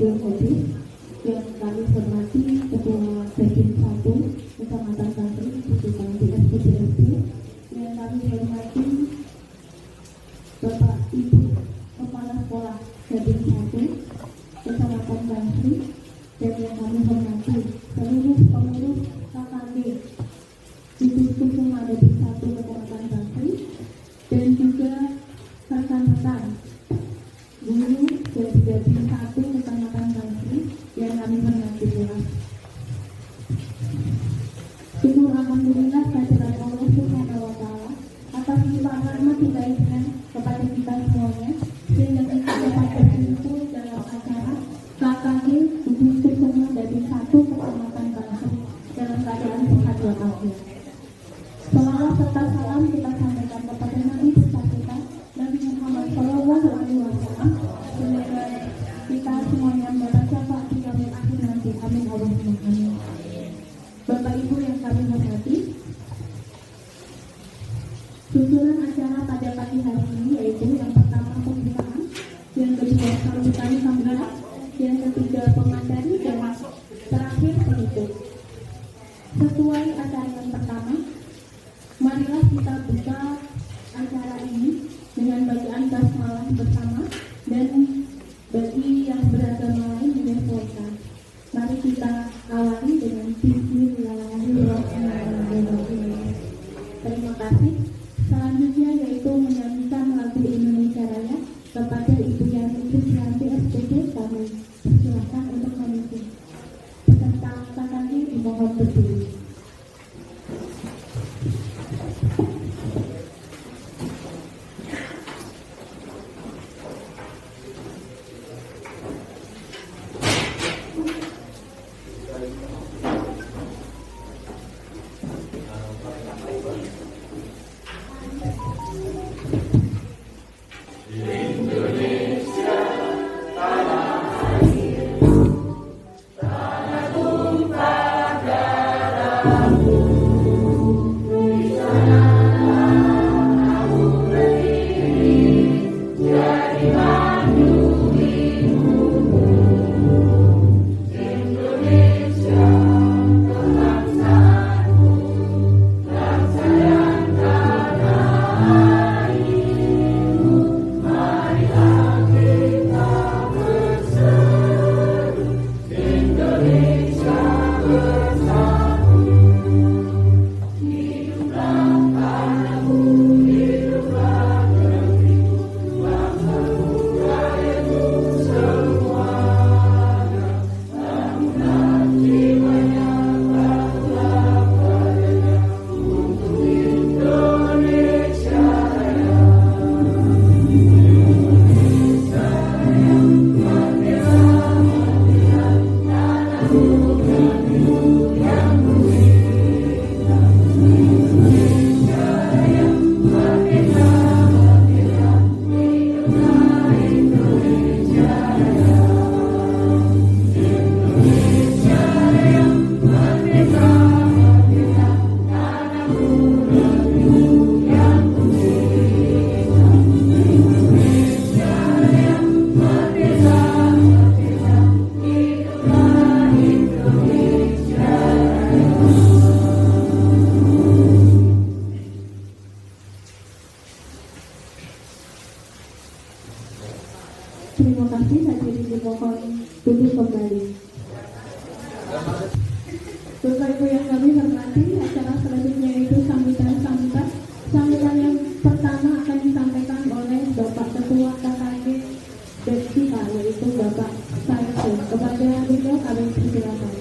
belum hadir. Yang kami hormati Ketua Babin 1 Kecamatan Santri Butukan di SPDSD. Yang kami hormati Bapak Ibu Kepala Sekolah Babin 1 Kecamatan Santri. Dan yang kami hormati seluruh pengurus KKD Ibu Kusuma Babin 1 Kecamatan Santri, dan juga rekan-rekan guru dari Babin 1 Kecamatan Santri yang kami hormati pula. Syukur alhamdulillah kehadirat Allah Subhanahu wa taala atas limpahan rahmat hidayahnya kepada kita semuanya, sehingga kita dapat berkumpul dalam acara KKD Ibu Kusuma Babin 1 Kecamatan Santri dalam keadaan sehat walafiat. Salawat serta salam kita sampaikan kepada Nabi besar kita, Nabi Muhammad Shallallahu Alaihi Wasallam, semoga kita semuanya mendapat syafaat di yaumil akhir nanti. Amin Allahumma amin. Bapak Ibu yang kami hormati, susunan acara pada pagi hari ini yaitu yang pertama pembukaan, yang kedua sambutan sambutan, yang ketiga pemateri, dan terakhir penutup. Sesuai acara yang pertama, marilah kita buka acara ini dengan bacaan basmalah bersama, dan bagi yang beragama lain menyesuaikan. Mari kita awali dengan Bismillahirrahmanirrahim. Terima kasih. Selanjutnya yaitu menyanyikan lagu Indonesia Raya kepada Ibu Yani Krisyanti SPD. Kami silakan untuk mengisi. Peserta KKD dimohon berdiri. Terima kasih, hadirin dimohon duduk kembali. Bapak Ibu yang kami hormati, acara selanjutnya itu sambutan-sambutan. Sambutan yang pertama akan disampaikan oleh Bapak Ketua KKD Depsika, yaitu Bapak Saiful. Kepada beliau kami persilakan.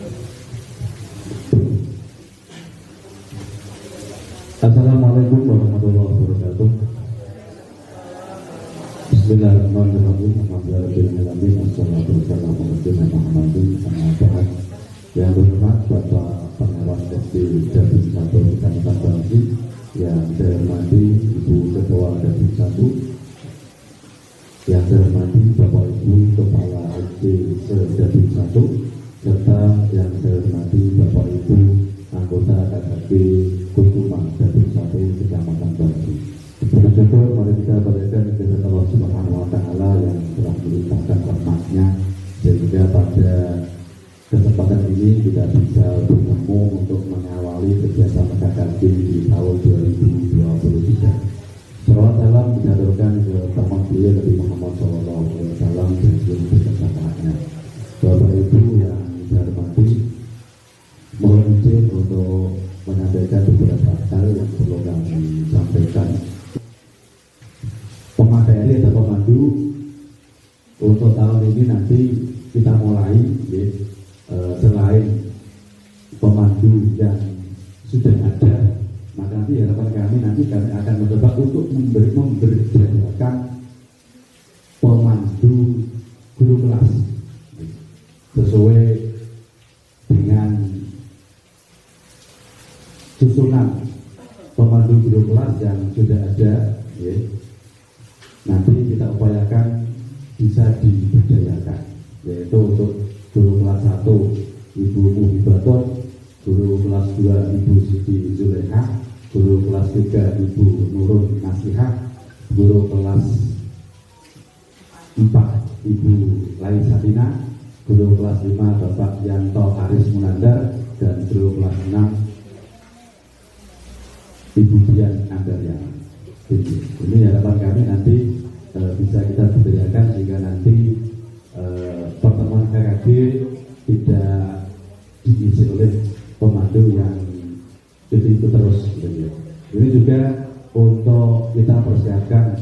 Assalamualaikum warahmatullahi wabarakatuh. Bismillahirrahmanirrahim. Alhamdulillahirrahmanirrahim. Assalamualaikum warahmatullahi wabarakatuh. Yang berhormat Bapak Pengawas SD Babin 1 Kecamatan Santri, yang saya hormati Ibu Ketua Babin 1, yang saya hormati Bapak Ibu Kepala SD Babin 1, serta yang saya hormati Bapak Ibu anggota KKD Kusuma Babin 1 Kecamatan Santri. Bersyukur mari kita berikan kepada Allah Subhanahu wa taala yang telah melimpahkan rahmat-Nya sehingga pada kesempatan ini kita bisa bertemu untuk mengawali kegiatan KKB di tahun 2023. Salawat salam dihaturkan ke teman beliau Nabi Muhammad SAW dan seluruh beserta-nya. Bapak Ibu yang saya hormati, mohon izin untuk menyampaikan beberapa hal yang perlu kami sampaikan. Pemateri atau pemandu untuk tahun ini nanti kita mulai ya, selain pemandu yang sudah ada, maka nanti harapan kami akan mencoba untuk memberdayakan pemandu guru kelas sesuai dengan susunan pemandu guru kelas yang sudah ada ya. Nanti kita upayakan bisa diberdayakan, yaitu untuk guru kelas 1 Ibu Muhibatun, guru kelas 2 Ibu Siti Zuleha, guru kelas 3 Ibu Nurun Nasihah, guru kelas 4 Ibu Laisatina, guru kelas 5 Bapak Yanto Aris Munandar, dan guru kelas 6 Ibu Dian Andaryana. Ini harapan kami nanti bisa kita berdayakan sehingga nanti pertemuan KKB tidak diisi oleh pemandu yang itu terus. Ini juga untuk kita persiapkan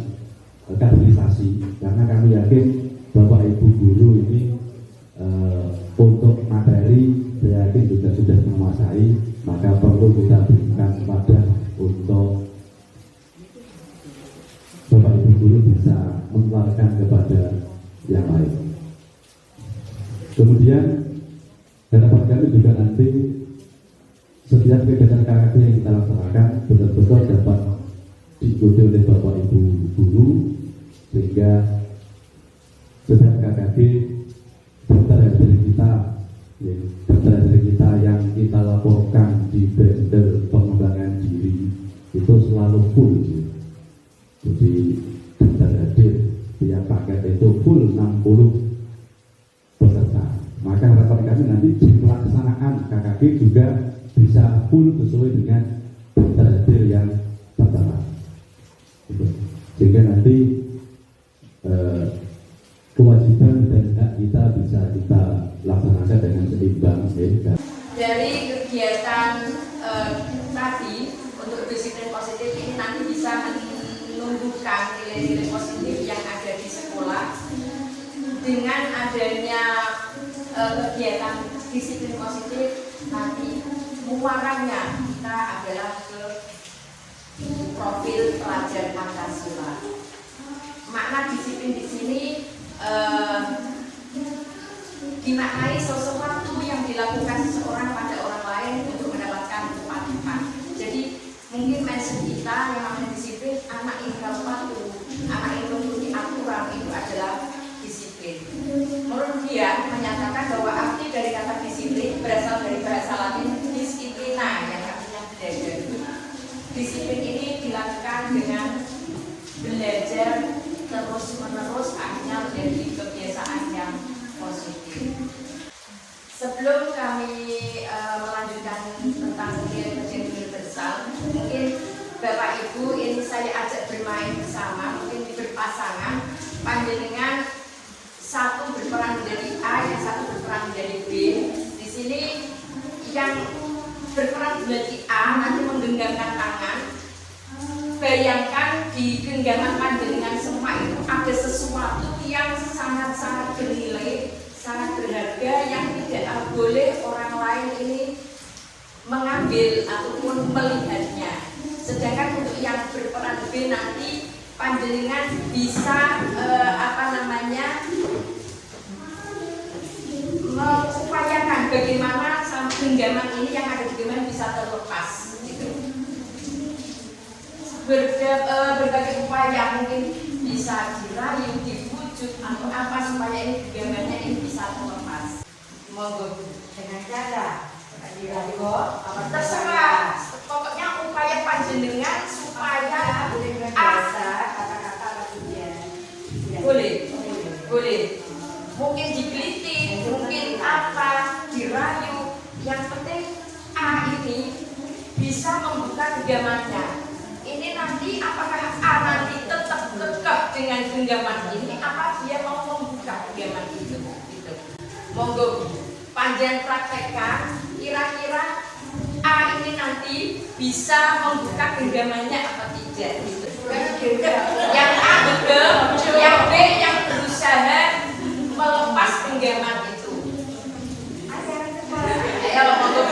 kaderisasi, karena kami yakin Bapak Ibu guru ini untuk materi saya yakin juga sudah menguasai, maka perlu kita berikan kepada untuk Bapak Ibu guru bisa menularkan kepada yang lain. Kemudian harapan kami juga nanti setiap kegiatan KKB yang kita laksanakan betul-betul dapat diikuti oleh Bapak Ibu guru, sehingga setiap KKB daftar dari kita yang kita laporkan di bundle pengembangan diri itu selalu full. Jadi daftar hadir tiap paket itu full 60 peserta. Maka harapan kami nanti di pelaksanaan KKB juga bisa full sesuai dengan daftar hadir yang tertera. Sehingga nanti kewajiban dan hak kita bisa kita laksanakan dengan seimbang. Dari kegiatan tadi untuk disiplin positif ini nanti bisa menumbuhkan nilai-nilai positif yang ada di sekolah. Dengan adanya kegiatan disiplin positif, nanti muaranya kita adalah ke profil pelajar Pancasila. Makna disiplin di sini dimaknai sesuatu yang dilakukan seseorang pada orang lain untuk mendapatkan kepatuhan. Jadi mungkin mindset kita yang namanya disiplin, anak ini harus patuh, anak ini mengikuti aturan, itu adalah disiplin. Menurut dia menyatakan bahwa arti dari kata disiplin berasal dari bahasa Latin disiplina yang artinya belajar. Disiplin ini dilakukan dengan belajar terus-menerus, akhirnya menjadi kebiasaan yang positif. Sebelum kami melanjutkan tentang nilai-nilai universal, mungkin Bapak Ibu ini saya ajak bermain bersama, mungkin berpasangan, panjenengan satu berperan menjadi A, yang satu berperan menjadi B. Di sini yang berperan menjadi A nanti menggenggamkan tangan. Bayangkan di genggaman panjenengan semua itu ada sesuatu yang sangat-sangat bernilai, sangat berharga, yang tidak boleh orang lain ini mengambil ataupun melihatnya. Sedangkan untuk yang berperan B nanti panjenengan bisa mengupayakan bagaimana genggaman ini yang ada di genggaman bisa terlepas. Berbagai upaya mungkin bisa dirayu, dibujuk atau apa supaya ini genggamannya ini bisa terlepas. Monggo dengan cara dirayu, terserah. Pokoknya upaya panjenengan supaya kata-kata boleh, boleh. Mungkin digelitik, mungkin apa, dirayu. Yang penting A ini bisa membuka genggamannya. Ini nanti apakah A nanti tetap kekeh dengan genggaman ini, apa dia mau membuka genggaman itu? Gitu. Monggo panjang praktekkan, kira-kira A ini nanti bisa membuka genggamannya apa tidak? Gitu. Yang A gegem, yang B yang berusaha melepas genggaman itu. Ayo monggo.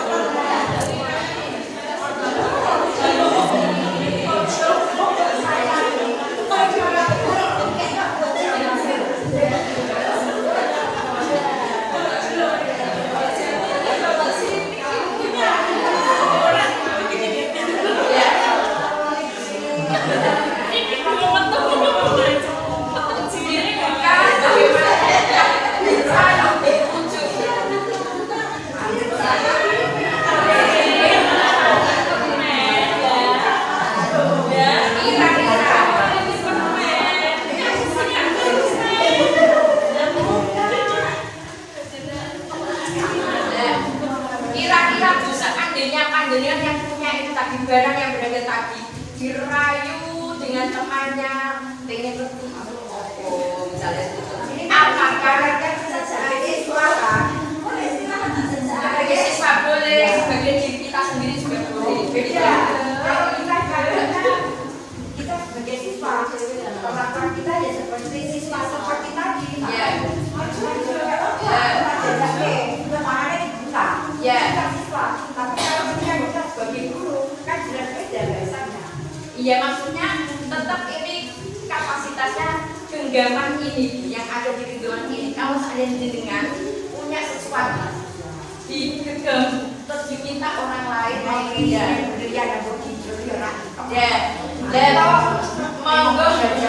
Panjenengan yang punya itu tadi, barang yang berada tadi dirayu dengan temannya, pengen lebih misalnya apakah sebagai siswa kan? Sebagai siswa boleh, sebagai diri kita sendiri juga boleh. Beda. Kalau kita sebagai siswa, kemampuan kita ya seperti siswa seperti tadi. Ya. Ya. Iya, maksudnya tetap ini kapasitasnya genggaman ini yang ada di genggaman ini. Kalau seandainya dengan punya sesuatu digegem terus diminta orang lain mau ya dan begitu ya. Dan monggo gitu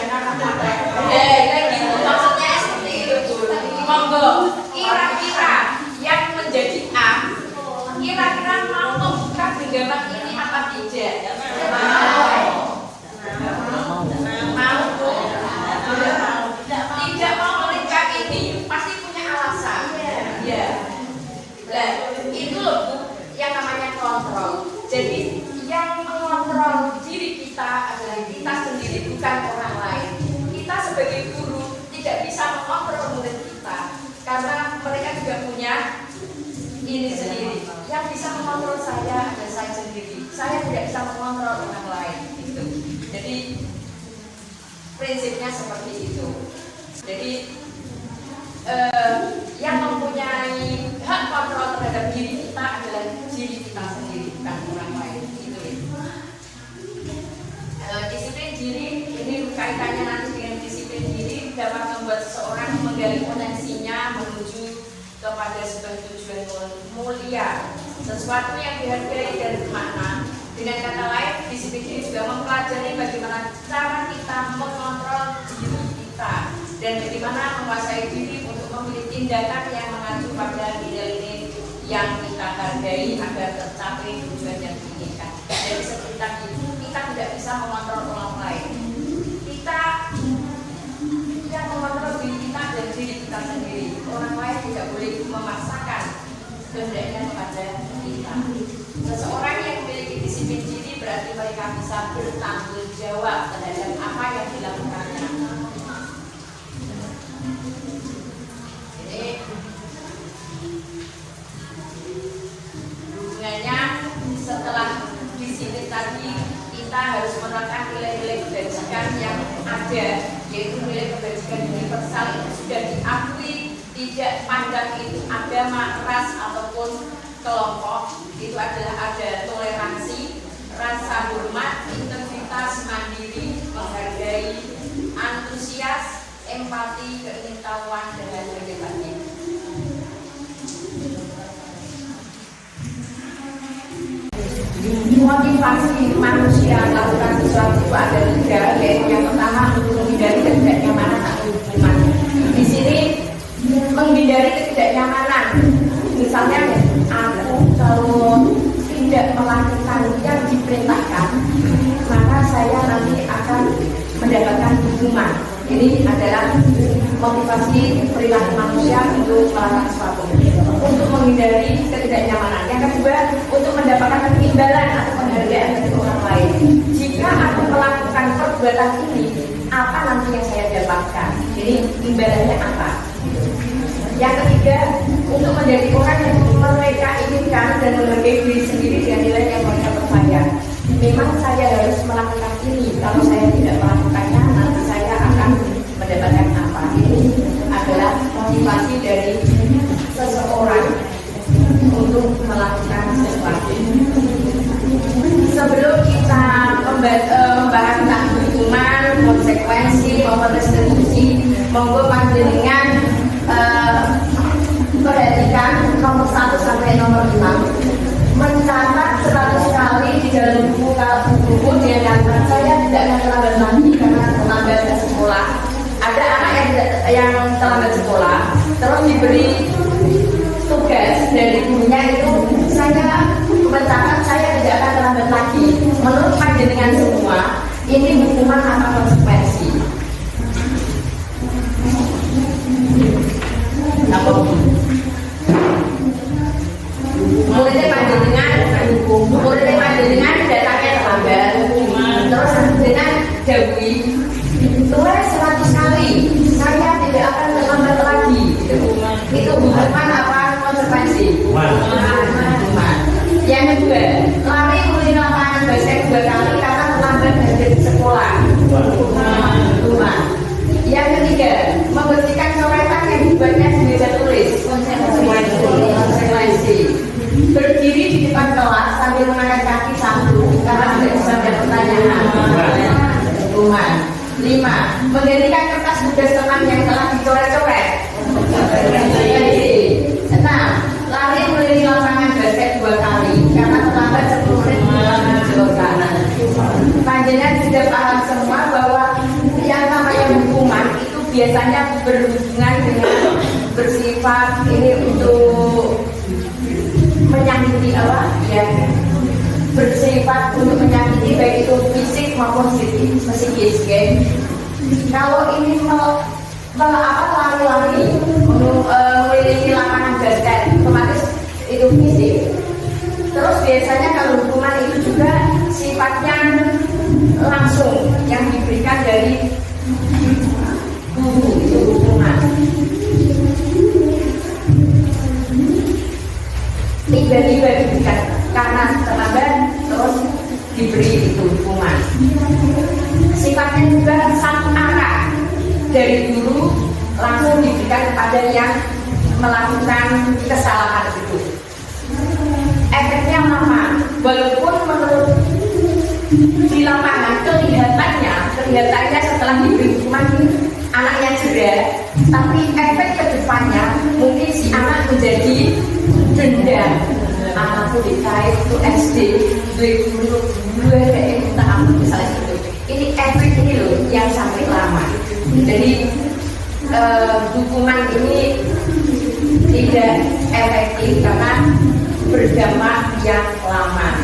maksudnya seperti itu. Monggo kira-kira yang menjadi A kira-kira mau membuka genggaman ini apa tidak? Tidak mau menikah ini pasti punya alasan. Ya. Nah, itu loh Bu, yang namanya kontrol. Jadi yang mengontrol diri kita adalah kita sendiri, bukan orang lain. Kita sebagai guru tidak bisa mengontrol murid kita karena mereka juga punya ini sendiri. Yang bisa mengontrol saya adalah saya sendiri. Saya tidak bisa mengontrol orang lain. Gitu. Jadi prinsipnya seperti itu. Jadi yang mempunyai hak kontrol terhadap diri kita adalah diri kita sendiri, bukan orang lain. Gitu. Disiplin diri ini kaitannya nanti dengan disiplin diri dapat membuat seseorang menggali potensinya menuju kepada sebuah tujuan mulia, sesuatu yang dihargai dan bermakna. Dengan kata lain, disiplin diri juga mempelajari bagaimana cara kita mengontrol diri kita dan bagaimana menguasai diri untuk memilih tindakan yang mengacu pada nilai-nilai yang kita hargai agar tercapai tujuan yang diinginkan. Jadi seperti tadi, kita tidak bisa mengontrol orang lain. Kita yang mengontrol diri kita dan diri kita sendiri. Orang lain tidak boleh memaksakan kehendaknya kepada kita. Seseorang yang memiliki disiplin diri berarti mereka bisa bertanggung jawab terhadap apa yang dilakukannya. Jadi hubungannya setelah disiplin tadi kita harus menerapkan nilai-nilai kebajikan yang ada, yaitu nilai kebajikan universal itu sudah diakui, tidak pandang itu agama, ras ataupun kelompok. Itu adalah ada toleransi, rasa hormat, integritas, mandiri, menghargai, antusias, empati, keingintahuan, dan lain sebagainya. Motivasi manusia melakukan sesuatu itu ada tiga, yaitu yang pertama untuk menghindari ketidaknyamanan atau hukuman. Di sini menghindari ketidaknyamanan, misalnya aku kalau tidak melakukan yang diperintahkan, maka saya nanti akan mendapatkan hukuman. Ini adalah motivasi perilaku manusia untuk melakukan sesuatu. menghindari ketidaknyamanan. Yang kedua, untuk mendapatkan imbalan atau penghargaan dari orang lain. Jika aku melakukan perbuatan ini, apa nanti yang saya dapatkan? Jadi imbalannya apa? Yang ketiga, untuk menjadi orang yang mereka inginkan dan menghargai diri sendiri dengan nilai yang mereka percaya. Memang saya harus melakukan ini. Kalau saya tidak melakukannya, nanti saya akan mendapatkan apa? Ini adalah motivasi dari seseorang untuk melakukan sesuatu. Sebelum kita membahas tentang hukuman, konsekuensi, maupun restitusi, monggo panjenengan perhatikan nomor 1 sampai nomor 5. Mencatat 100 kali di dalam buku dia kata saya tidak akan terlambat lagi karena terlambat ke sekolah. Ada anak yang terlambat sekolah, terus diberi tugas dari gurunya itu, saya mencatat saya tidak akan terlambat lagi. Menurut panjenengan semua, ini hukuman atau konsekuensi? Apa? Muridnya panjenengan datangnya terlambat, terus dengan jawab tulis 100 kali saya tidak akan terlambat lagi. Itu hukuman apa konsekuensi? Hukuman. Yang kedua, lari melalui lapangan basket 2 kali karena terlambat dari sekolah. Hukuman. Yang ketiga, membersihkan coretan yang dibuatnya di meja tulis. Konsekuensi. Berdiri di depan kelas sambil mengangkat kaki satu karena tidak bisa ada pertanyaan. Hukuman. 5. Menggantikan kertas tugas teman yang telah dicoret-coret. 6. Lari melintasi lapangan basket 2 kali karena terlambat 10 menit menjawab kanan. Panjenengan sudah paham semua bahwa yang namanya hukuman itu biasanya berhubungan dengan bersifat ini untuk menyakiti Allah, ya, bersifat untuk menyakiti baik itu fisik maupun psikis, kan? Kalau ini lari-lari mengelilingi lapangan basket, otomatis itu fisik. Terus biasanya kalau hukuman itu juga sifatnya langsung yang diberikan dari guru, itu hukuman. Tiba-tiba diberikan karena terlambat terus diberi itu hukuman. Sifatnya juga satu arah dari guru langsung diberikan kepada yang melakukan kesalahan itu. Efeknya lama, walaupun menurut di lapangan kelihatannya setelah diberi hukuman anaknya jeda, tapi efek kedepannya mungkin si anak menjadi denda. Anakku dikait itu SD, dua minta ampun misalnya itu. Ini efek ini loh yang sampai lama. Jadi hukuman ini tidak efektif karena berdampak yang lama.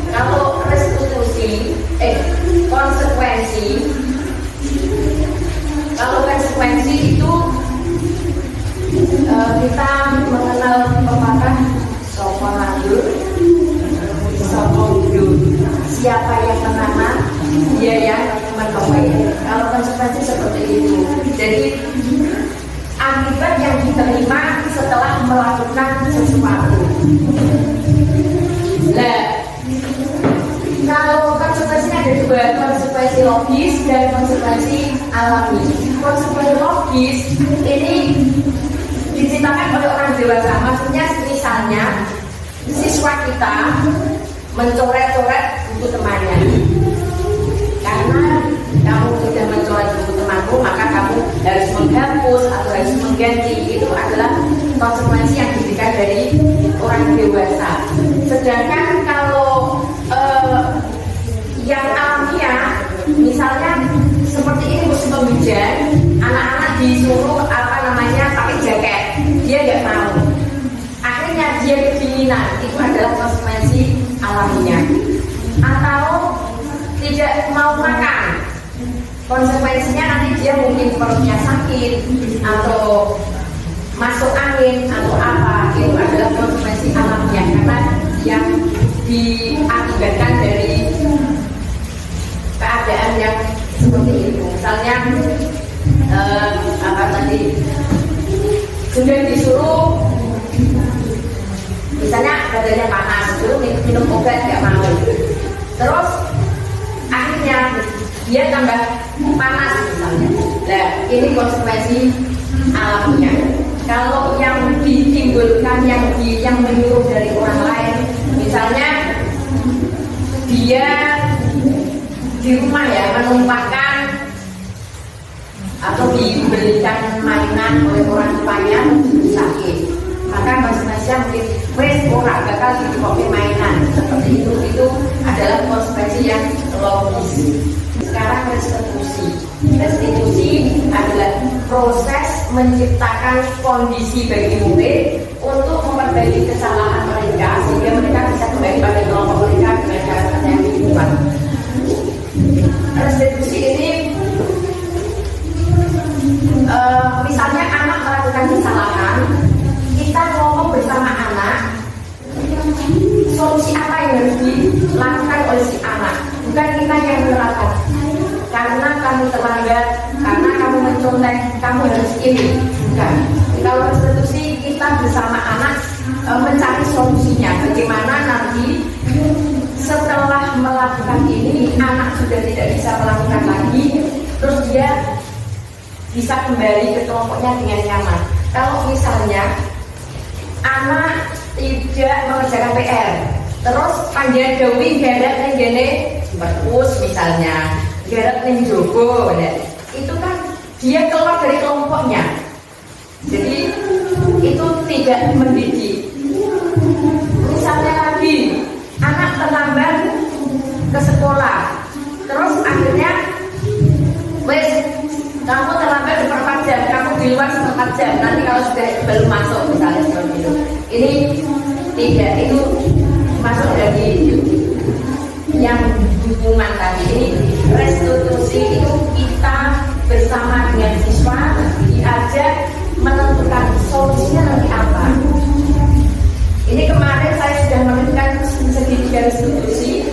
Kalau restitusi, konsekuensi, kalau konsekuensi itu kita mengenal pepatah sopo lanjut, sopo hidup. Siapa yang menanam, dia yang menuai. Kalau konsekuensi seperti itu. Jadi akibat yang diterima setelah melakukan sesuatu. Nah, kalau konsekuensi ada dua, konsekuensi logis dan konsekuensi alami. Konsekuensi logis ini diciptakan oleh orang dewasa. Maksudnya misalnya siswa kita mencoret-coret buku temannya. Karena kamu sudah mencoret buku temanku, maka kamu harus menghapus atau harus mengganti. Itu adalah konsekuensi yang diberikan dari orang dewasa. Sedangkan kalau yang alamiah, misalnya seperti ini musim penghujan, anak-anak disuruh pakai jaket, dia nggak mau. Akhirnya dia kedinginan. Itu adalah konsekuensi alaminya. Atau tidak mau makan, konsekuensinya nanti dia mungkin perutnya sakit atau masuk angin atau apa, itu adalah konsekuensi alamnya karena yang diakibatkan dari keadaan yang seperti itu. Misalnya apa tadi sudah disuruh misalnya badannya panas, dulu minum obat nggak mau, terus akhirnya dia tambah panas misalnya. Nah, ini konsekuensi alamnya. Kalau yang ditimbulkan yang menyuruh dari orang lain, misalnya dia di rumah ya menumpahkan atau dibelikan mainan oleh orang tuanya sakit, maka konsekuensinya mungkin wes orang bakal dikopi mainan seperti itu adalah konsekuensi yang logis. Sekarang restitusi adalah proses menciptakan kondisi bagi murid untuk memperbaiki kesalahan mereka sehingga mereka bisa kembali pada kelompok mereka dengan cara yang dibuat. Restitusi ini misalnya anak melakukan kesalahan, kita ngomong bersama anak solusi apa yang harus dilakukan oleh si anak, bukan kita yang menerapkan. Karena kamu terlambat, karena kamu mencontek, kamu harus ini. Bukan. Kalau restitusi kita bersama anak mencari solusinya. Bagaimana nanti setelah melakukan ini anak sudah tidak bisa melakukan lagi, terus dia bisa kembali ke kelompoknya dengan nyaman. Kalau misalnya anak tidak mengerjakan PR, terus panjang dewi garat nenggene berus misalnya, garat nenjogo, itu kan dia keluar dari kelompoknya. Jadi itu tidak mendidik. Misalnya lagi anak terlambat ke sekolah, terus akhirnya wes kamu terlambat seperempat jam, kamu di luar seperempat jam, nanti kalau sudah belum masuk misalnya seperti itu. Ini tidak, itu masuk dari yang dukungan tadi. Ini restitusi itu kita bersama dengan siswa diajak menentukan solusinya nanti apa. Ini kemarin saya sudah menentukan segitiga restitusi.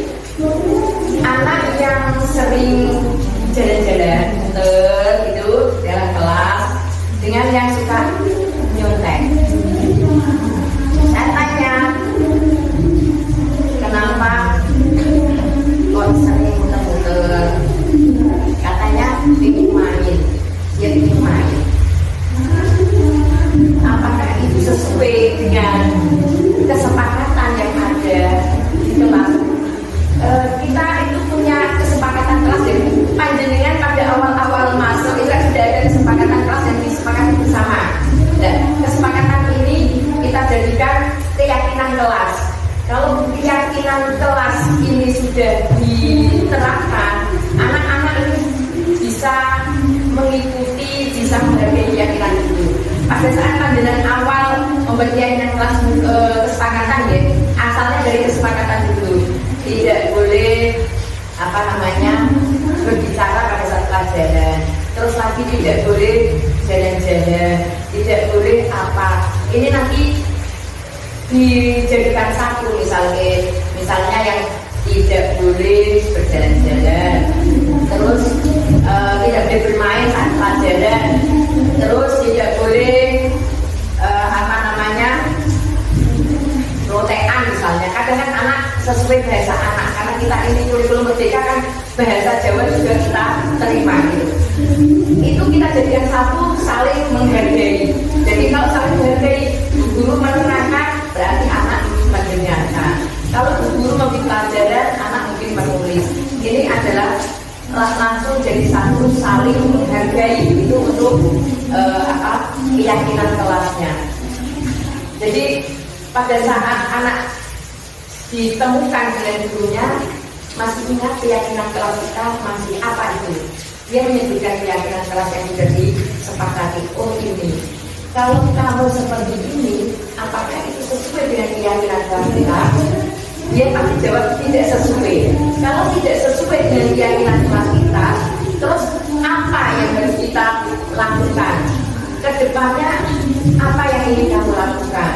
Anak yang sering jalan-jalan gitu dalam kelas dengan yang suka nyontek. Saya tanya, kenapa kok sering muter-muter? Katanya ingin main, dia ingin main. Apakah itu sesuai dengan kesepakatan yang ada di kelas? Kita itu punya kesepakatan kelas ya. Panjenengan pada awal-awal masuk itu sudah ada kesepakatan kelas yang disepakati bersama. Dan kesepakatan ini kita jadikan keyakinan kelas. Kalau keyakinan kelas ini sudah diterapkan, anak-anak ini bisa mengikuti, bisa menghargai keyakinan itu. Pada saat panjenengan awal membuat keyakinan kelas kesepakatan ya, asalnya dari kesepakatan itu tidak boleh berbicara pada saat pelajaran, terus lagi tidak boleh jalan-jalan, tidak boleh apa. Ini nanti dijadikan satu, misalnya yang tidak boleh berjalan-jalan, terus tidak boleh bermain saat pelajaran, terus tidak boleh rotean misalnya. Kadang kan anak sesuai bahasa anak, karena kita ini kurikulum merdeka kan bahasa Jawa juga kita terima gitu. Itu kita jadikan satu, saling menghargai. Jadi kalau saling menghargai, guru menerangkan berarti anak mendengarkan. Kalau guru memberi pelajaran, anak mungkin menulis. Ini adalah langsung jadi satu, saling menghargai. Itu untuk keyakinan kelasnya. Jadi pada saat anak ditemukan dengan gurunya, masih ingat keyakinan kelas kita masih apa itu? Dia menyebutkan keyakinan kelas yang sudah disepakati. Oh ini, kalau kamu seperti ini, apakah itu sesuai dengan keyakinan kelas kita? Dia pasti jawab tidak sesuai. Kalau tidak sesuai dengan keyakinan kelas kita, terus apa yang harus kita lakukan? kedepannya apa yang ingin kamu lakukan.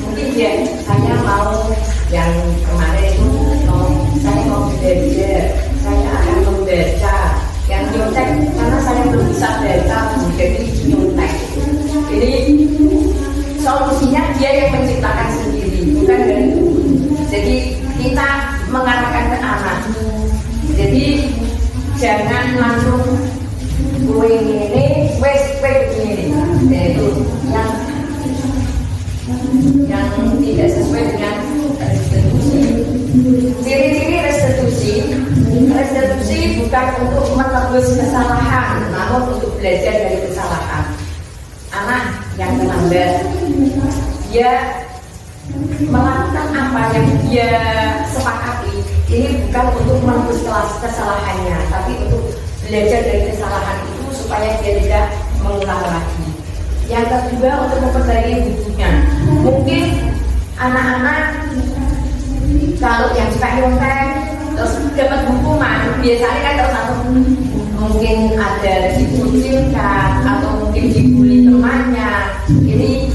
Mungkin saya mau yang kemarin itu saya mau belajar, saya akan membaca yang nyontek karena saya belum bisa baca menjadi nyontek. Jadi solusinya dia yang menciptakan sendiri, bukan dari itu. Jadi kita mengarahkan ke anak. Jadi jangan langsung gue ini, wes begini, yaitu yang tidak sesuai dengan restitusi. Ciri-ciri restitusi bukan untuk menebus kesalahan, namun untuk belajar dari kesalahan. Anak yang terlambat, dia melakukan apa yang dia sepakati, ini bukan untuk menebus kesalahannya, tapi untuk belajar dari kesalahan itu supaya dia tidak mengulang lagi. Yang kedua, untuk memperbaiki bukunya. Mungkin anak-anak kalau yang suka nyontek terus dapat hukuman, biasanya kan kalau satu mungkin ada dikucilkan atau mungkin dibully temannya. Ini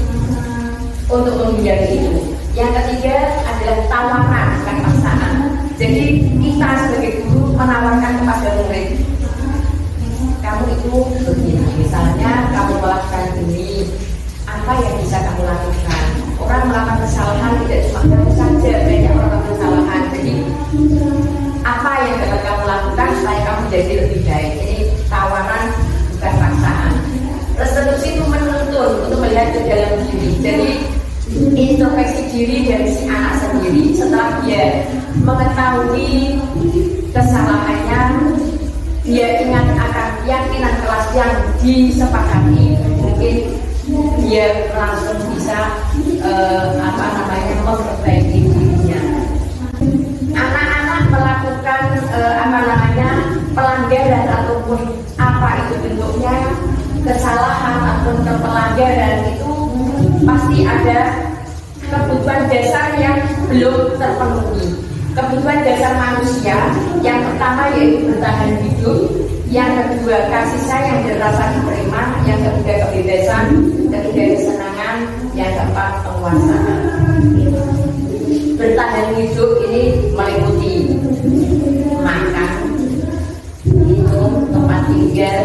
untuk menghindari itu. Yang ketiga adalah tawaran, bukan paksaan. Jadi kita sebagai guru menawarkan kepada murid, kamu itu begini, misalnya kamu melakukan ini, apa yang bisa kamu lakukan? Orang melakukan kesalahan tidak cuma kamu saja, banyak orang melakukan kesalahan. Jadi apa yang dapat kamu lakukan supaya kamu jadi lebih baik? Ini tawaran, bukan paksaan. Restitusi itu menuntun untuk melihat ke dalam diri. Jadi introspeksi diri dari si anak sendiri. Setelah dia mengetahui kesalahannya, dia ingat akan keyakinan kelas yang disepakati, mungkin dia langsung bisa memperbaiki dirinya. Anak-anak melakukan pelanggaran ataupun apa itu bentuknya, kesalahan ataupun pelanggaran itu pasti ada kebutuhan dasar yang belum terpenuhi. Kebutuhan dasar manusia yang pertama yaitu bertahan hidup, yang kedua kasih sayang dan rasa diterima, yang ketiga kebebasan, ketiga kesenangan, yang keempat penguasaan. Bertahan hidup ini meliputi makan, minum, tempat tinggal,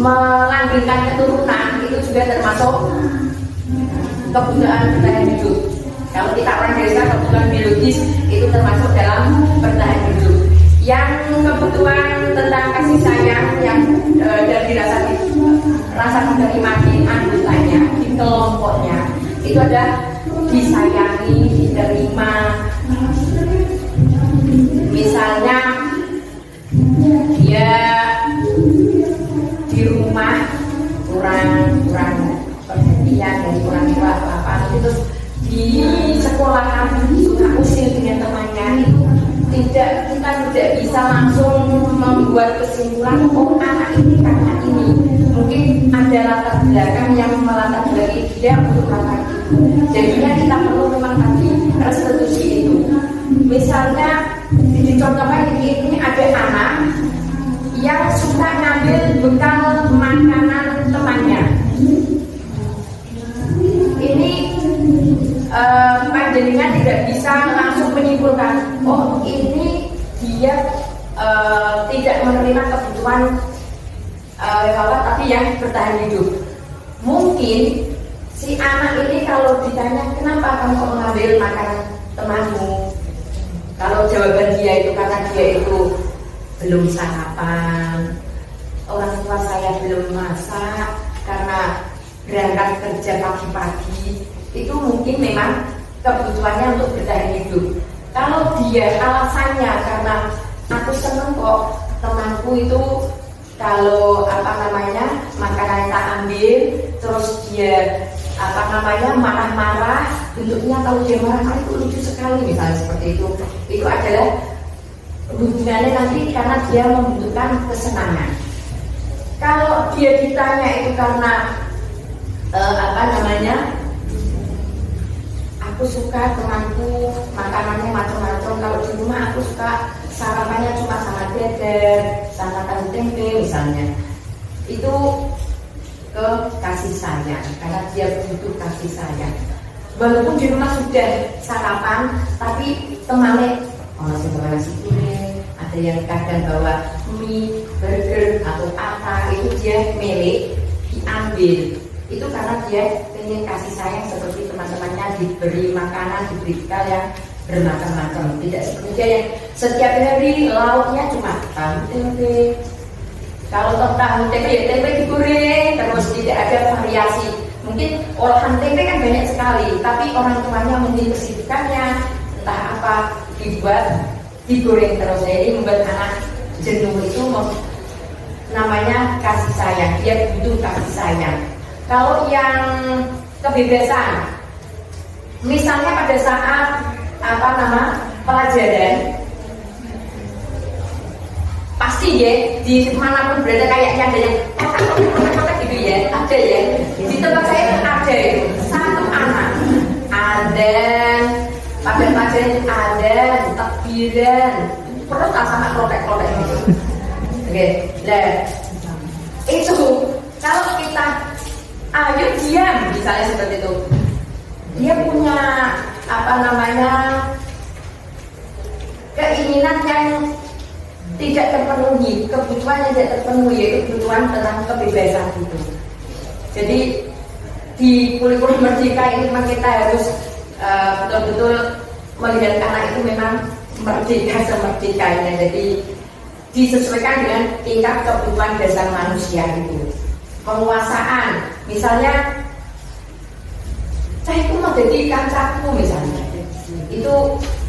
melanggengkan keturunan, itu juga termasuk kebutuhan bertahan hidup. Kalau kita orang desa, kebutuhan biologis itu termasuk dalam bertahan hidup. Yang kebutuhan tentang kasih sayang yang dari rasa diterima di anggotanya, di kelompoknya, itu ada disayangi, diterima. Misalnya dia di rumah kurang perhatian dan kurang apa terus di sekolah suka usil dengan temannya, itu kita tidak bisa langsung membuat kesimpulan oh anak ini karena ini, mungkin ada latar belakang yang melatar belakangi dia untuk hal itu. Jadinya kita perlu memang tadi restitusi itu. Misalnya dicontohkan ini ada anak yang suka ngambil bekal makanan temannya. Ini panjenengan tidak bisa langsung menyimpulkan oh ini dia tidak menerima kebutuhan tapi yang bertahan hidup. Mungkin si anak ini kalau ditanya kenapa kamu mengambil makanan temanmu, kalau jawaban dia itu karena dia itu belum sarapan, orang tua saya belum masak karena berangkat kerja pagi-pagi, itu mungkin memang kebutuhannya untuk bertahan hidup. Kalau dia alasannya karena aku seneng kok temanku itu kalau makanan tak ambil, terus dia marah-marah, bentuknya kalau dia marah itu lucu sekali misalnya seperti itu adalah hubungannya nanti karena dia membutuhkan kesenangan. Kalau dia ditanya itu karena aku suka temanku makanannya macam-macam, kalau di rumah aku suka sarapannya cuma sama dedek, sama tahu tempe misalnya, itu ke kasih sayang, karena dia butuh kasih sayang. Walaupun di rumah sudah sarapan, tapi temannya masih bawa nasi kuning, ada yang kadang bawa mie, burger atau apa, itu dia milik diambil. Itu karena dia ingin kasih sayang seperti teman-temannya diberi makanan, diberi bekal yang bermacam-macam. Tidak seperti dia yang setiap hari lauknya cuma tahu tempe. Kalau tahu tempe ya tempe digoreng terus, tidak ada variasi. Mungkin olahan tempe kan banyak sekali, tapi orang tuanya mungkin kesibukannya entah apa dibuat digoreng terus. Jadi membuat anak jenuh. Itu namanya kasih sayang, dia butuh kasih sayang. Kalau yang kebebasan, misalnya pada saat pelajaran, pasti ya di manapun berada kayaknya ada yang gitu ya, ada ya. Di tempat saya ada itu satu anak, ada pada pelajaran ada takbiran, perut sama klopek-klopek gitu. Oke, nah itu kalau kita ayo diam misalnya seperti itu, dia punya keinginan yang tidak terpenuhi, kebutuhan yang tidak terpenuhi, yaitu kebutuhan tentang kebebasan itu. Jadi di kurikulum merdeka ini memang kita harus betul-betul melihat anak itu memang merdeka semerdekanya. Jadi disesuaikan dengan tingkat kebutuhan dasar manusia itu. Penguasaan, misalnya saya itu mau jadi kancaku misalnya, itu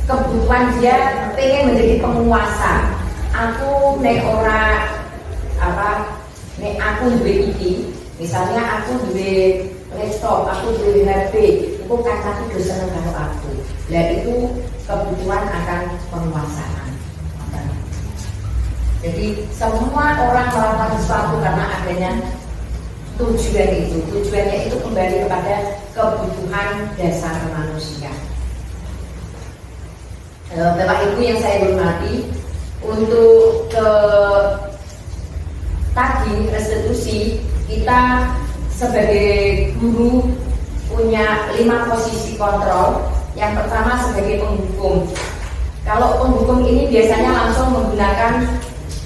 kebutuhan dia pengen menjadi penguasa. Aku nek ora nek aku duwe iki, misalnya aku duwe laptop, aku duwe HP, itu kancaku udah seneng karo aku. Lah itu kebutuhan akan penguasaan. Jadi semua orang melakukan sesuatu karena adanya tujuan itu. Tujuannya itu kembali kepada kebutuhan dasar manusia. Bapak Ibu yang saya hormati, untuk tadi restitusi, kita sebagai guru punya 5 posisi kontrol. Yang pertama sebagai penghukum. Kalau penghukum ini biasanya langsung menggunakan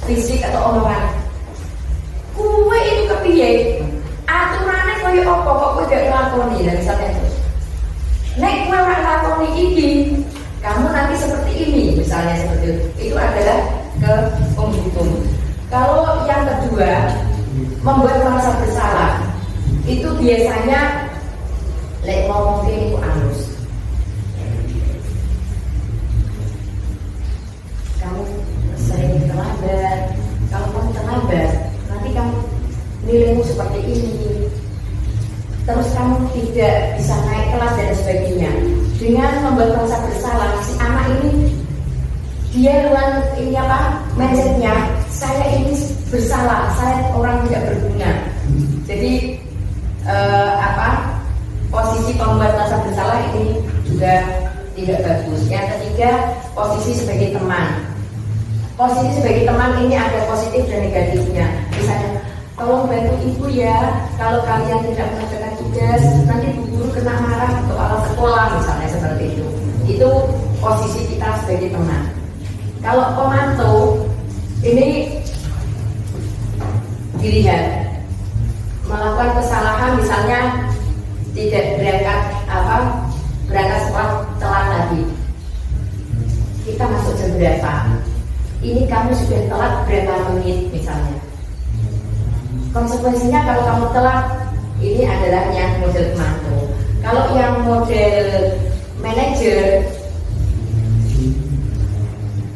fisik atau omongan. Kue itu kepiye? Aturannya kaya apa kok kowe gak nglakoni, dan misalnya terus. Nek kowe ora nglakoni iki, kamu nanti seperti ini, misalnya seperti itu. Itu adalah ke penghukum. Kalau yang kedua, membuat merasa bersalah, itu biasanya lek ngomong ini ku halus. Kamu sering terlambat, kamu terlambat, nanti kamu nilaimu seperti ini, terus kamu tidak bisa naik kelas dan sebagainya. Dengan membuat merasa bersalah, si anak ini dia mindsetnya, saya ini bersalah, saya orang tidak berguna. Jadi posisi pembuat merasa bersalah ini juga tidak bagus. Yang ketiga, posisi sebagai teman. Posisi sebagai teman ini ada positif dan negatifnya. Misalnya, tolong bantu ibu ya, kalau kalian tidak mengerjakan tugas, nanti bu guru kena marah untuk alat sekolah, misalnya seperti itu. Itu posisi kita sebagai teman. Kalau pemantau, ini dilihat melakukan kesalahan, misalnya tidak berangkat sekolah telat tadi. Kita masuk jam berapa? Ini kamu sudah telat berapa menit misalnya. Konsekuensinya kalau kamu telat, ini adalah yang model pemantau. Kalau yang model manajer,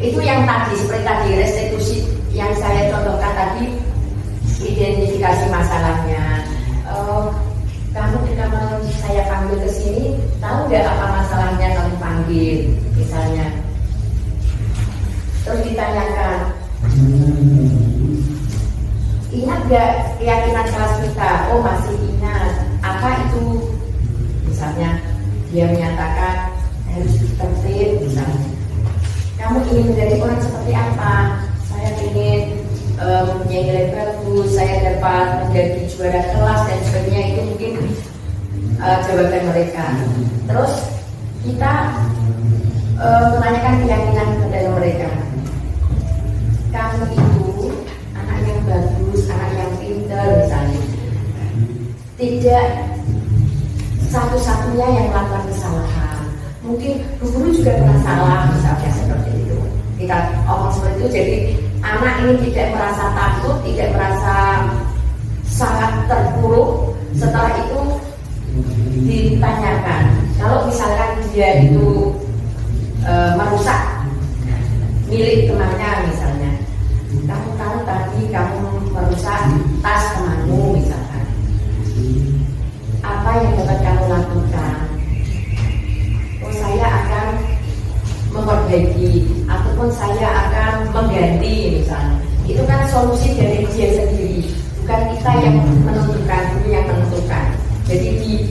itu yang tadi, seperti tadi restitusi yang saya contohkan tadi, identifikasi masalahnya. Kamu ketika saya panggil ke sini, tahu nggak apa masalahnya kamu panggil, misalnya. Terus ditanyakan, ingat gak keyakinan kelas kita? Oh masih ingat. Apa itu? Misalnya dia menyatakan harus tertib misalnya. kamu ingin menjadi orang seperti apa? Saya ingin mempunyai nilai bagus, saya dapat menjadi juara kelas dan sebagainya. Itu mungkin jawaban mereka. Terus kita menanyakan keyakinan kepada mereka. Kamu itu anak yang bagus, anak yang pintar misalnya. Tidak satu-satunya yang melakukan kesalahan. Mungkin guru juga pernah salah, misalnya seperti itu. Kita omong seperti itu, jadi anak ini tidak merasa takut, tidak merasa sangat terpuruk. Setelah itu ditanyakan, kalau misalkan dia itu merusak milik temannya misalnya, kamu tahu tadi kamu merusak tas temanmu misalkan, apa yang dapat kamu lakukan? Oh, saya akan memperbaiki ataupun saya akan mengganti misalnya. Itu kan solusi dari dia sendiri, bukan kita yang menentukan, itu yang menentukan. Jadi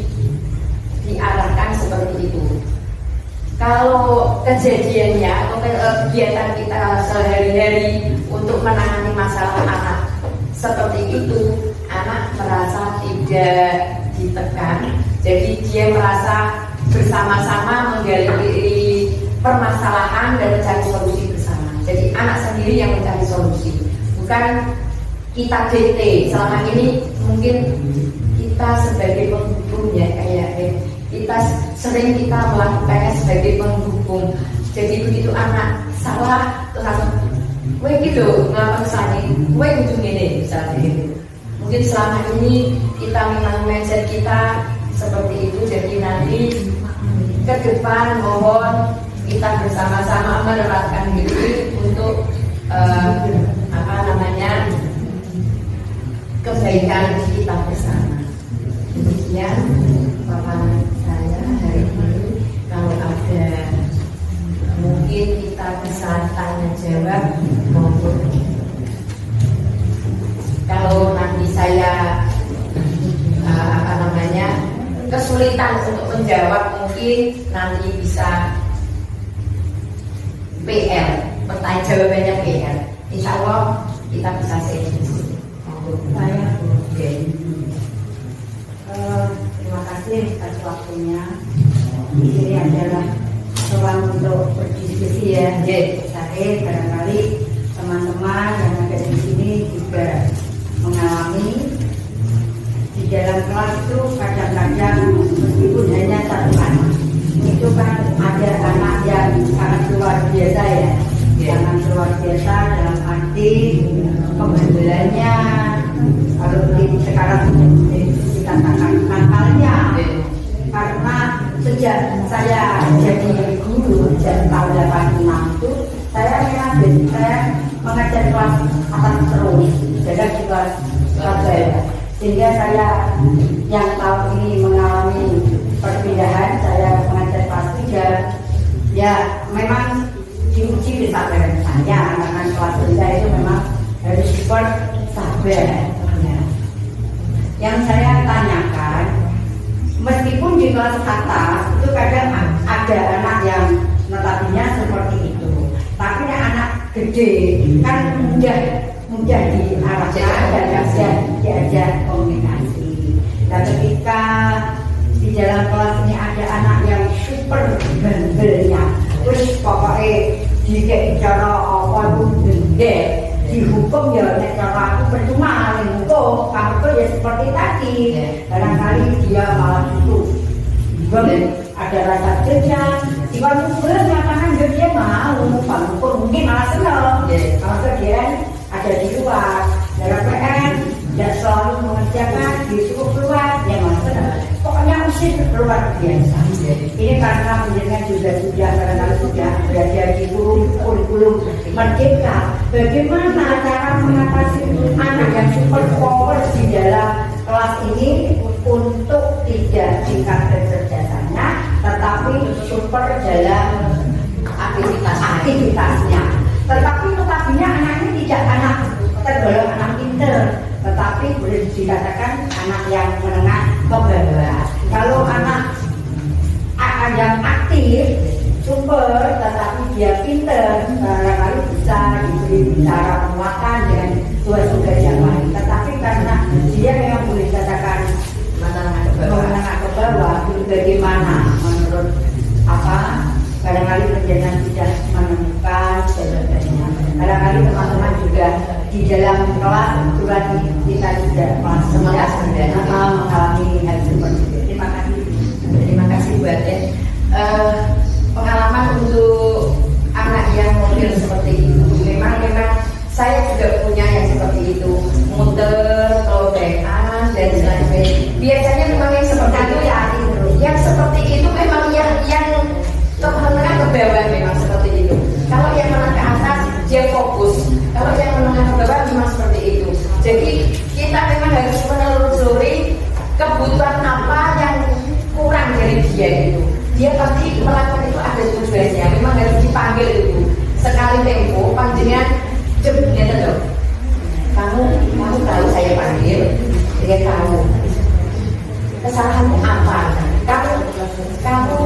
diarahkan seperti itu. Kalau kejadiannya atau kegiatan kita sehari-hari untuk menangani masalah anak seperti itu, anak merasa tidak ditekan, jadi dia merasa bersama-sama menggali permasalahan dan mencari solusi bersama. Jadi anak sendiri yang mencari solusi, bukan kita dikte. Selama ini mungkin kita sebagai penghubung ya, kayak kita sering kita melakukannya sebagai penghubung. Jadi begitu anak salah terus langsung, weh gitu ngelakuin kesalahan, weh ujung ini misalnya gitu. Mungkin selama ini kita memang mindset kita seperti itu. Jadi nanti ke depan mohon kita bersama-sama menerapkan diri untuk kebaikan kita bersama. Demikian paparan saya hari ini. Kalau ada mungkin kita bisa tanya jawab, maupun kalau nanti saya kesulitan untuk menjawab, mungkin nanti bisa PR, pertanyaan jawabannya PR. Insya Allah kita bisa sesi. Saya terima kasih atas waktunya. Ini adalah ruang untuk berdiskusi ya. Saya barangkali teman-teman yang ada di sini juga mengalami di dalam kelas itu kadang-kadang meskipun hanya satu anak itu kan ada anak yang sangat luar biasa ya, sangat luar biasa dalam arti kebandelannya, kalau sekarang dikatakan nakalnya. Karena sejak saya jadi guru sejak tahun 86 itu saya mengajar kelas atas terus, jadi di kelas saya. Sehingga saya yang tahun ini mengalami perpindahan, saya mengajar kelas 3. Ya memang diuji kesabaran saya, karena kelas 3 itu memang harus super sabar. Ya. Yang saya tanyakan, meskipun di kelas atas itu kadang ada anak yang notabene seperti itu, tapi anak gede kan mudah diarahkan dan diajak komunikasi. Dan ketika di dalam kelas ini ada anak yang super bandelnya, terus pokoknya dikek cara apa pun gede, dihukum ya nek cara aku percuma dihukum, kamu ya seperti tadi. Barangkali dia malah itu ada rasa dendam, jika sebenarnya mengatakan dia mau mungkin malah senang. Kalau kemudian ada di luar, dalam PN tidak selalu mengerjakan, disuruh keluar, dia malah senang. Pokoknya usir luar biasa. Ini karena menjadikan juga sudah berada di kurikulum merdeka. Bagaimana cara mengatasi anak yang super power di dalam kelas ini untuk tidak tingkat kecerdasannya, tetapi super dalam aktivitasnya. Tetapi anak ini tidak anak tergolong anak pintar, tetapi boleh dikatakan anak yang menengah ke bawah. Kalau anak yang aktif, super, tetapi dia pintar, cara makan dengan tugas-tugas yang lain. Tetapi karena dia memang boleh katakan menengah ke bawah, bagaimana menurut barangkali penjelasan tidak menemukan sebagainya. Barangkali teman-teman juga di dalam kelas kebetulan kita tidak kelas 11 mengalami hal seperti itu. Terima kasih buat pengalaman untuk anak yang mobil seperti itu. Memang saya juga punya yang seperti itu, muter, kelobekan dan sebagainya. Biasanya memang yang seperti itu ya, yang seperti itu memang yang menengah ke bawah memang seperti itu. Kalau yang menengah ke atas dia fokus. Kalau yang menengah ke bawah memang seperti itu. Jadi kita memang harus menelusuri kebutuhan apa yang kurang dari dia itu. Dia pasti melakukan itu ada tujuannya. Memang harus dipanggil itu. Sekali tempo panjenengan jemputnya tetap. Kamu tahu saya panggil, dia tahu kesalahanmu apa. Kamu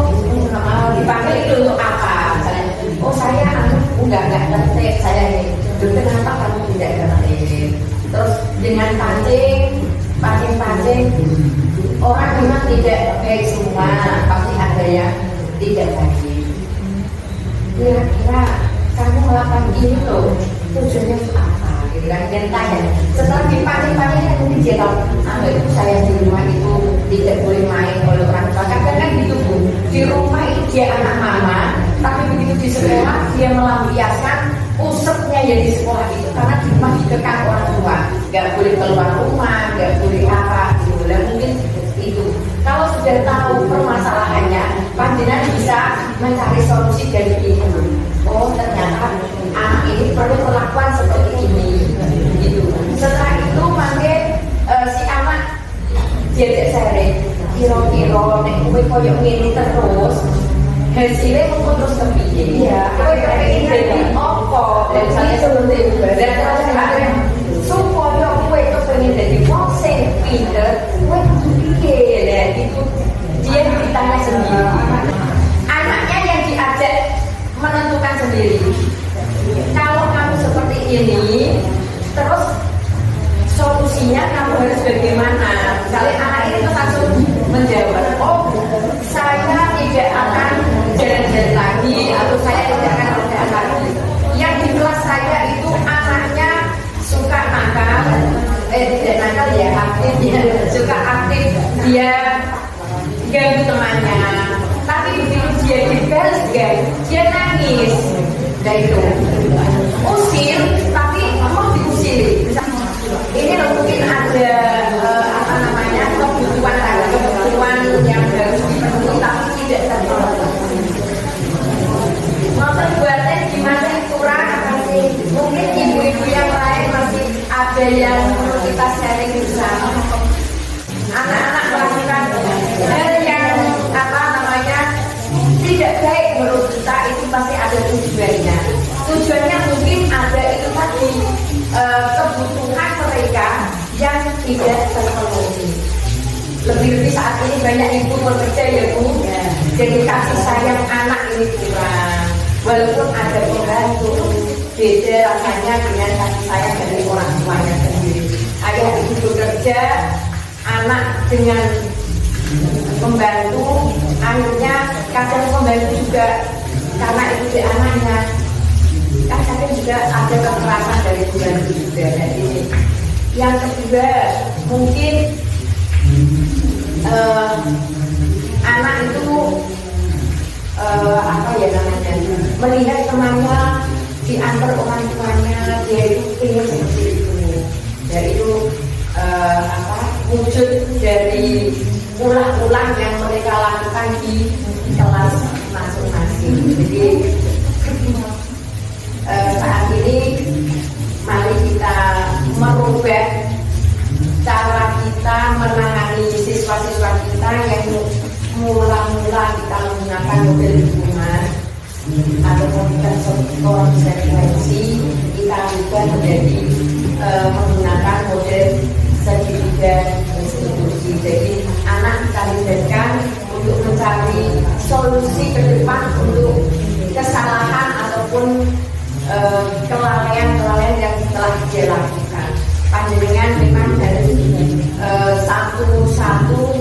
dipanggil itu untuk apa? Oh saya enggak tertib, saya ini. Kenapa kamu tidak tertib? Terus dengan pancing, orang memang tidak baik semua, pasti ada yang tidak baik. Kira-kira kamu melakukan ini loh, tujuannya untuk apa? Gitu kan, dan tanya. Setelah dipancing kan mungkin dia tahu, itu saya di rumah itu tidak boleh main oleh orang tua. Kadang kan gitu Bu, di rumah itu dia anak mama, tapi begitu di sekolah dia melampiaskan usapnya ya di sekolah itu karena di rumah dikekang orang tua, nggak boleh keluar rumah, nggak boleh apa gitu. Dan mungkin itu kalau sudah tahu permasalahannya, panjenengan bisa mencari solusi dari itu. Oh ternyata anak ini perlu perlakuan seperti ini, gitu. Setelah itu panggil si anak diajak sharing, kira-kira nek kowe koyo ngene terus hasilnya mungkin terus kepiye. Iya, kowe kepengin dadi apa? Dan saya seperti itu. Dan akhirnya supaya kowe kepengin dadi wong sing pinter, kowe kudu piye? Lah itu dia ditanya sendiri. Anaknya yang diajak menentukan sendiri. Kalau kamu seperti ini, terus solusinya kamu harus bagaimana? Misalnya anak ini terus langsung menjawab, oh saya tidak akan jalan-jalan lagi, atau saya tidak akan jalan lagi. Yang di kelas saya itu anaknya suka nakal, tidak nakal ya, aktif, dia suka aktif, dia ganggu temannya. Tapi begitu dia dibalas dia nangis. Nah itu usir, tapi mau diusir. Ini mungkin ada kebutuhan yang harus dipenuhi tapi tidak terpenuhi. Motor buatnya gimana kurang masih mungkin ibu-ibu yang lain masih ada yang perlu kita sharing bersama. Anak-anak melakukan hal yang tidak baik menurut kita itu pasti ada tujuannya. Tujuannya mungkin ada itu tadi kebutuhan mereka yang tidak terpenuhi. Lebih-lebih saat ini banyak ibu bekerja ya Bu, jadi kasih sayang anak ini kurang. Walaupun ada pembantu, beda rasanya dengan kasih sayang dari orang tuanya sendiri. Ayah ibu bekerja, anak dengan membantu, akhirnya kadang membantu juga karena itu di anaknya. Kadang juga ada kekerasan dari pembantu juga. Jadi yang kedua mungkin anak itu melihat temannya diantar orang tuanya, dia itu ingin seperti itu. Dan itu wujud dari ulah-ulah yang mereka lakukan di kelas masing-masing. Jadi saat ini mari kita merubah cara kita menangani siswa-siswa kita yang mula-mula kita menggunakan model hubungan atau konsekuensi, kita juga menjadi menggunakan model segitiga institusi. Jadi anak kita libatkan untuk mencari solusi ke depan untuk kesalahan ataupun kelalaian yang telah dia lakukan. Panjenengan memang harus satu-satu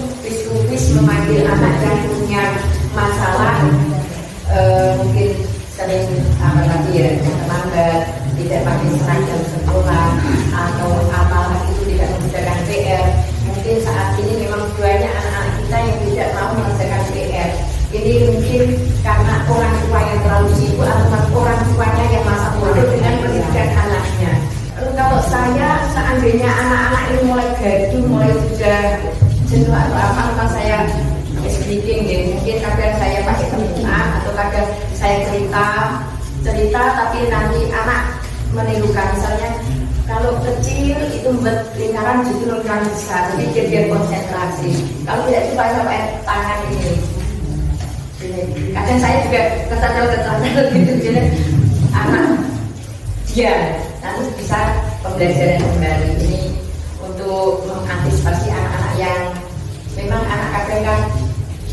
wis memanggil anak yang punya masalah, mungkin sering apa tadi ya, terlambat, tidak pakai seragam sekolah atau apalah itu tidak mengerjakan PR. Mungkin saat ini memang banyak anak-anak kita yang tidak mau mengerjakan PR. Ini mungkin karena orang tua yang terlalu sibuk atau orang tuanya yang masa bodoh dengan pendidikan anaknya. Lalu kalau saya seandainya anak-anak ini mulai gaduh, mulai sudah jenuh atau apa, maka saya speaking ya, mungkin kadang saya pakai kemudian atau kadang saya cerita tapi nanti anak menirukan. Misalnya kalau kecil itu membuat lingkaran justru lingkaran besar, jadi dia konsentrasi. Kalau tidak coba sampai tangan ini. Kadang saya juga kecil gitu, jadi anak dia nanti bisa pembelajaran kembali. Ini untuk mengantisipasi anak-anak yang memang anak kadang kan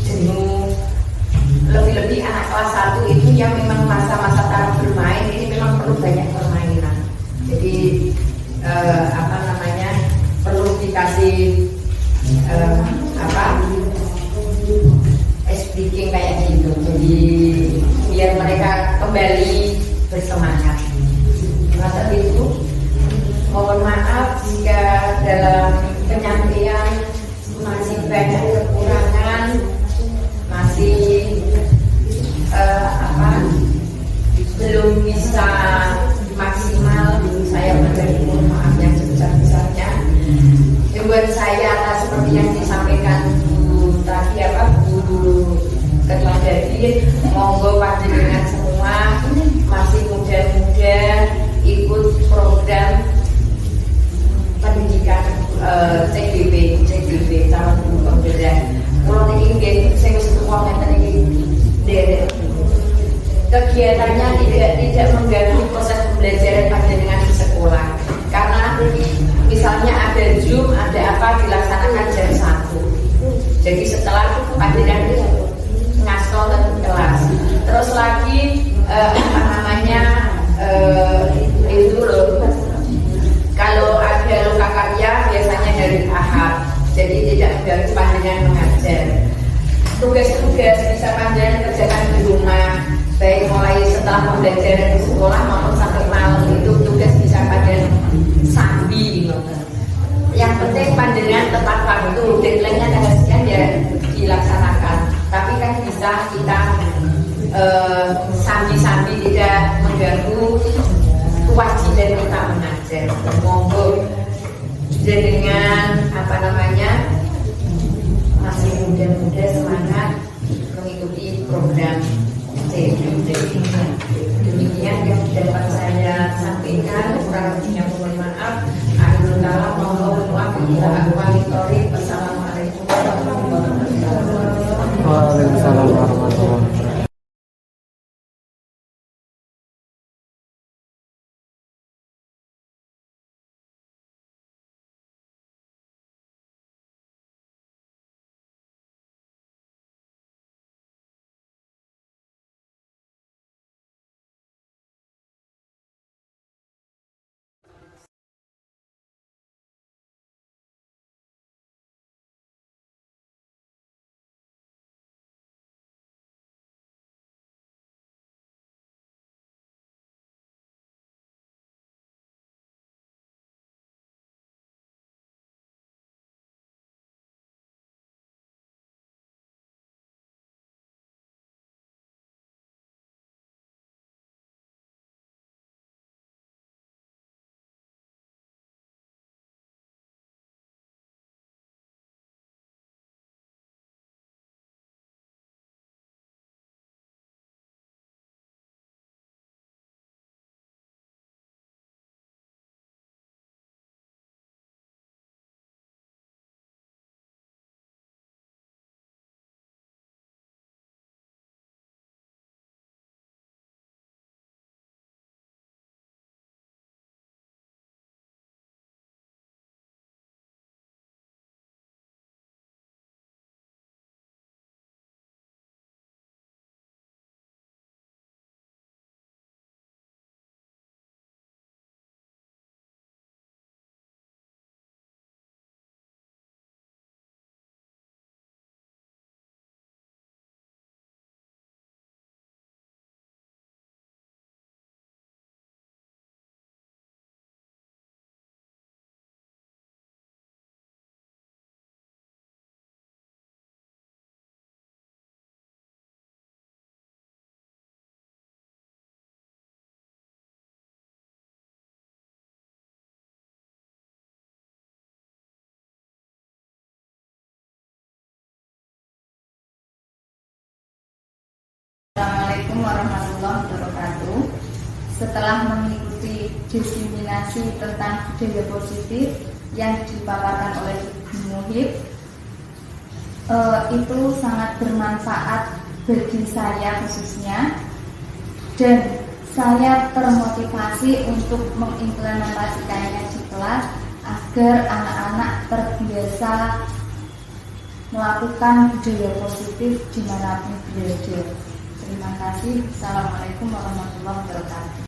jenuh, lebih-lebih anak kelas 1 itu yang memang masa-masa taraf bermain, ini memang perlu banyak permainan. Jadi perlu dikasih speaking kayak gitu. Jadi biar mereka kembali bersemangat. Masa itu mohon maaf jika dalam penyampaian masih banyak kekurangan, masih belum bisa maksimal. Saya menerima mohon maaf yang sebesar-besarnya. Buat saya atas seperti yang disampaikan Bu tadi Bu Ketua Jadi, monggo panjenengan semua masih muda-muda ikut program pendidikan CGB tahun 2019. Kalau ini saya wis tuwa ngeten iki kegiatannya tidak mengganggu proses pembelajaran panjenengan di sekolah. Karena misalnya ada Zoom, ada apa dilaksanakan jam 1. Jadi setelah itu panjenengan ngasto ke kelas. Terus lagi itu loh. Kalau ada loka karya biasanya dari Ahad. Jadi tidak mengganggu panjenengan mengajar. Tugas-tugas bisa panjenengan kerjakan di rumah, baik mulai setelah pembelajaran di sekolah maupun sampai malam, itu tugas bisa panjenengan sambil. Yang penting panjenengan tepat waktu, deadline-nya tanggal sekian ya dilaksanakan. Tapi kan bisa kita sambil-sambil tidak mengganggu kewajiban kita mengajar. Monggo dengan masih muda-muda semangat mengikuti program CGB. Demikian yang dapat saya sampaikan, kurang lebihnya mohon maaf. Akhirul kalam, mohon maaf bila aku pamit. Wassalamualaikum warahmatullahi wabarakatuh. Waalaikumsalam warahmatullahi wabarakatuh. Assalamualaikum warahmatullahi wabarakatuh. Setelah mengikuti diseminasi tentang budaya positif yang dipaparkan oleh Ibu Muhib, itu sangat bermanfaat bagi saya khususnya, dan saya termotivasi untuk mengimplementasikannya di kelas agar anak-anak terbiasa melakukan budaya positif dimanapun berada. Terima kasih. Assalamualaikum warahmatullahi wabarakatuh.